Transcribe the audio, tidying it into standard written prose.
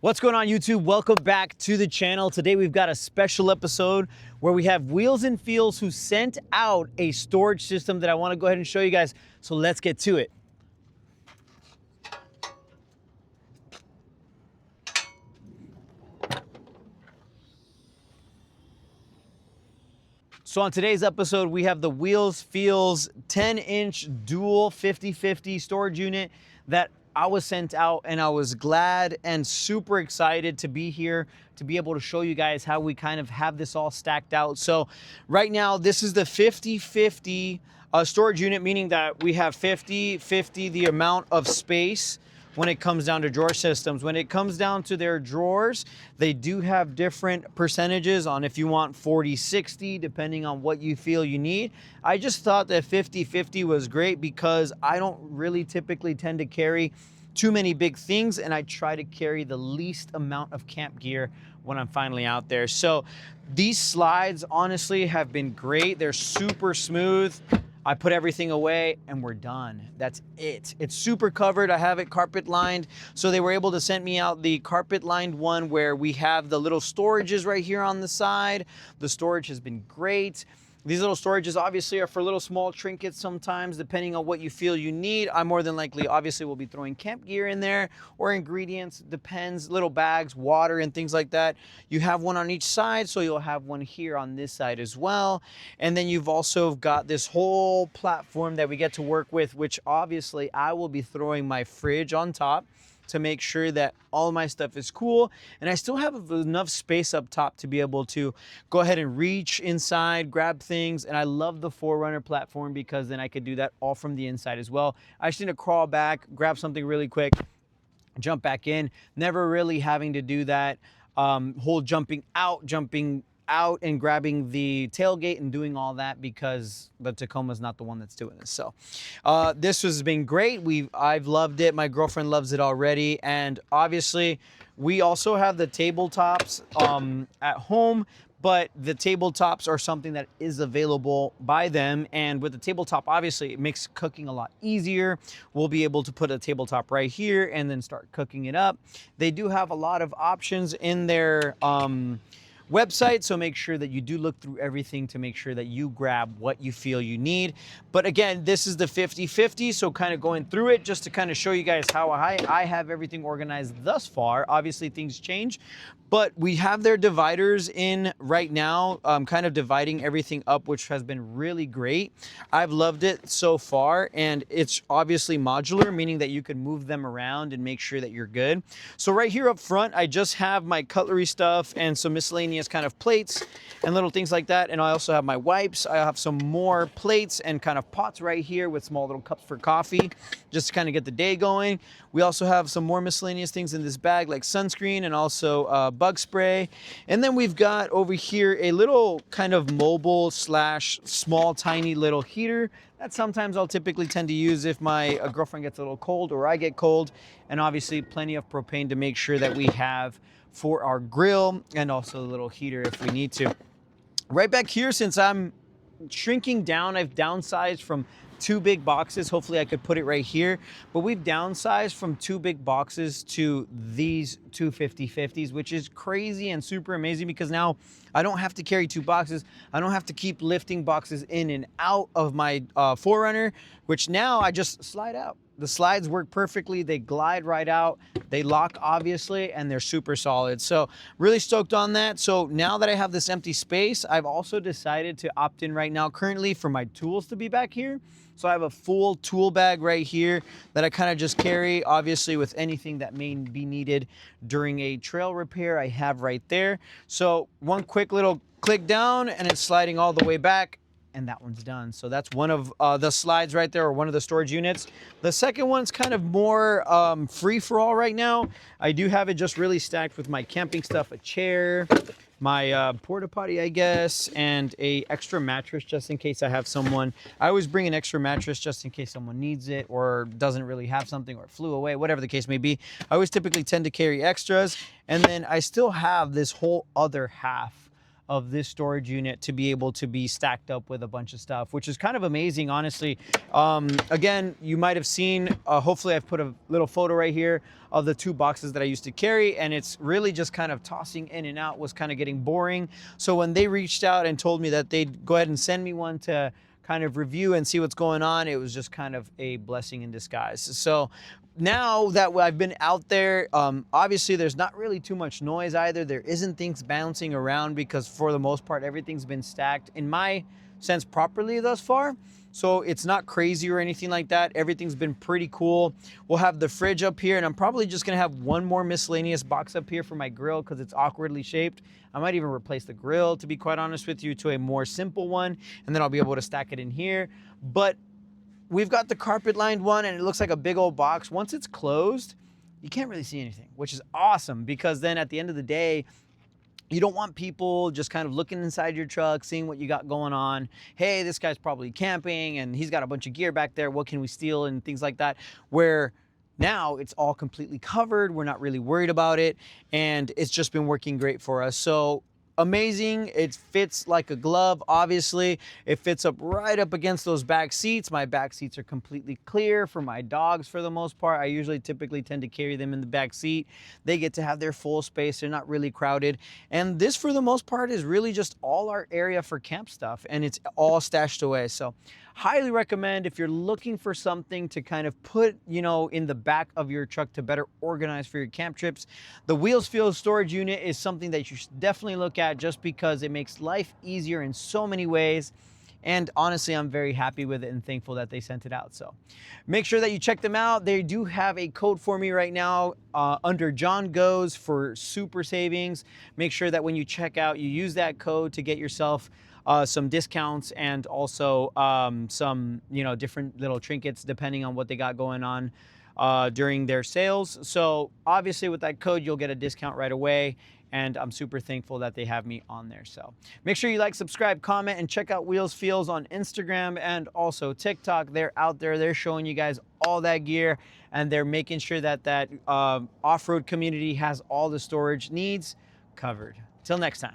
What's going on, YouTube? Welcome back to the channel. Today we've got a special episode where we have Wheels and Feels who sent out a storage system that I want to go ahead and show you guys. So let's get to it. So on today's episode, we have the Wheels Feels 10-inch dual 50/50 storage unit that I was sent out, and I was glad and super excited to be here to be able to show you guys how we kind of have this all stacked out. So right now, this is the 50/50 storage unit, meaning that we have 50/50 the amount of space when it comes down to drawer systems. When it comes down to their drawers, they do have different percentages on if you want 40/60, depending on what you feel you need. I just thought that 50/50 was great because I don't really typically tend to carry too many big things, and I try to carry the least amount of camp gear when I'm finally out there. So these slides honestly have been great. They're super smooth. I put everything away and we're done. That's it. It's super covered. I have it carpet lined. So they were able to send me out the carpet lined one where we have the little storages right here on the side. The storage has been great. These little storages obviously are for little small trinkets sometimes, depending on what you feel you need. I more than likely obviously will be throwing camp gear in there or ingredients, depends, little bags, water and things like that. You have one on each side, so you'll have one here on this side as well. And then you've also got this whole platform that we get to work with, which obviously I will be throwing my fridge on top to make sure that all my stuff is cool. And I still have enough space up top to be able to go ahead and reach inside, grab things. And I love the 4runner platform because then I could do that all from the inside as well. I just need to crawl back, grab something really quick, jump back in, never really having to do that whole jumping out and grabbing the tailgate and doing all that because the Tacoma's not the one that's doing this. So this has been great. I've loved it. My girlfriend loves it already. And obviously we also have the tabletops at home, but the tabletops are something that is available by them. And with the tabletop, obviously it makes cooking a lot easier. We'll be able to put a tabletop right here and then start cooking it up. They do have a lot of options in their website, so make sure that you do look through everything to make sure that you grab what you feel you need. But again, this is the 50/50, so kind of going through it just to kind of show you guys how I have everything organized thus far. Obviously things change, but we have their dividers in right now, kind of dividing everything up, which has been really great. I've loved it so far, and it's obviously modular, meaning that you can move them around and make sure that you're good. So right here up front, I just have my cutlery stuff and some miscellaneous kind of plates and little things like that. And I also have my wipes. I have some more plates and kind of pots right here with small little cups for coffee, just to kind of get the day going. We also have some more miscellaneous things in this bag like sunscreen and also bug spray. And then we've got over here a little kind of mobile slash small tiny little heater that sometimes I'll typically tend to use if my girlfriend gets a little cold or I get cold. And obviously plenty of propane to make sure that we have for our grill, and also a little heater if we need to. Right back here, since I'm shrinking down, I've downsized from 2 big boxes. Hopefully I could put it right here, but we've downsized from 2 big boxes to these 2 50/50s, which is crazy and super amazing because now I don't have to carry 2 boxes. I don't have to keep lifting boxes in and out of my 4runner, which now I just slide out. The slides work perfectly. They glide right out. They lock, obviously, and they're super solid. So really stoked on that. So now that I have this empty space, I've also decided to opt in right now currently for my tools to be back here. So I have a full tool bag right here that I kind of just carry, obviously, with anything that may be needed during a trail repair. I have right there. So one quick little click down and it's sliding all the way back. And that one's done. So that's one of the slides right there, or one of the storage units. The second one's kind of more free for all right now. I do have it just really stacked with my camping stuff, a chair, my porta potty, I guess, and a extra mattress just in case I have someone. I always bring an extra mattress just in case someone needs it or doesn't really have something or flew away, whatever the case may be. I always typically tend to carry extras. And then I still have this whole other half of this storage unit to be able to be stacked up with a bunch of stuff, which is kind of amazing, honestly. Again, you might have seen, hopefully I've put a little photo right here of the 2 boxes that I used to carry, and it's really just kind of tossing in and out was kind of getting boring. So when they reached out and told me that they'd go ahead and send me one to kind of review and see what's going on, it was just kind of a blessing in disguise. So now that I've been out there, obviously there's not really too much noise either. There isn't things bouncing around because for the most part, everything's been stacked, in my sense, properly thus far. So it's not crazy or anything like that. Everything's been pretty cool. We'll have the fridge up here, and I'm probably just gonna have one more miscellaneous box up here for my grill because it's awkwardly shaped. I might even replace the grill, to be quite honest with you, to a more simple one, and then I'll be able to stack it in here. But we've got the carpet lined one, and it looks like a big old box. Once it's closed, you can't really see anything, which is awesome, because then at the end of the day, you don't want people just kind of looking inside your truck, seeing what you got going on. Hey, this guy's probably camping and he's got a bunch of gear back there. What can we steal and things like that? Where now it's all completely covered. We're not really worried about it. And it's just been working great for us. So amazing. It fits like a glove, obviously. It fits up right up against those back seats. My back seats are completely clear for my dogs for the most part. I usually typically tend to carry them in the back seat. They get to have their full space. They're not really crowded. And this, for the most part, is really just all our area for camp stuff, and it's all stashed away. So highly recommend if you're looking for something to kind of put, you know, in the back of your truck to better organize for your camp trips. The Wheels Feels storage unit is something that you should definitely look at, just because it makes life easier in so many ways. And honestly, I'm very happy with it and thankful that they sent it out. So make sure that you check them out. They do have a code for me right now under John Goes for super savings. Make sure that when you check out, you use that code to get yourself some discounts, and also some, you know, different little trinkets depending on what they got going on during their sales. So obviously with that code, you'll get a discount right away. And I'm super thankful that they have me on there. So make sure you like, subscribe, comment, and check out Wheels Feels on Instagram and also TikTok. They're out there. They're showing you guys all that gear, and they're making sure that that off-road community has all the storage needs covered. Till next time.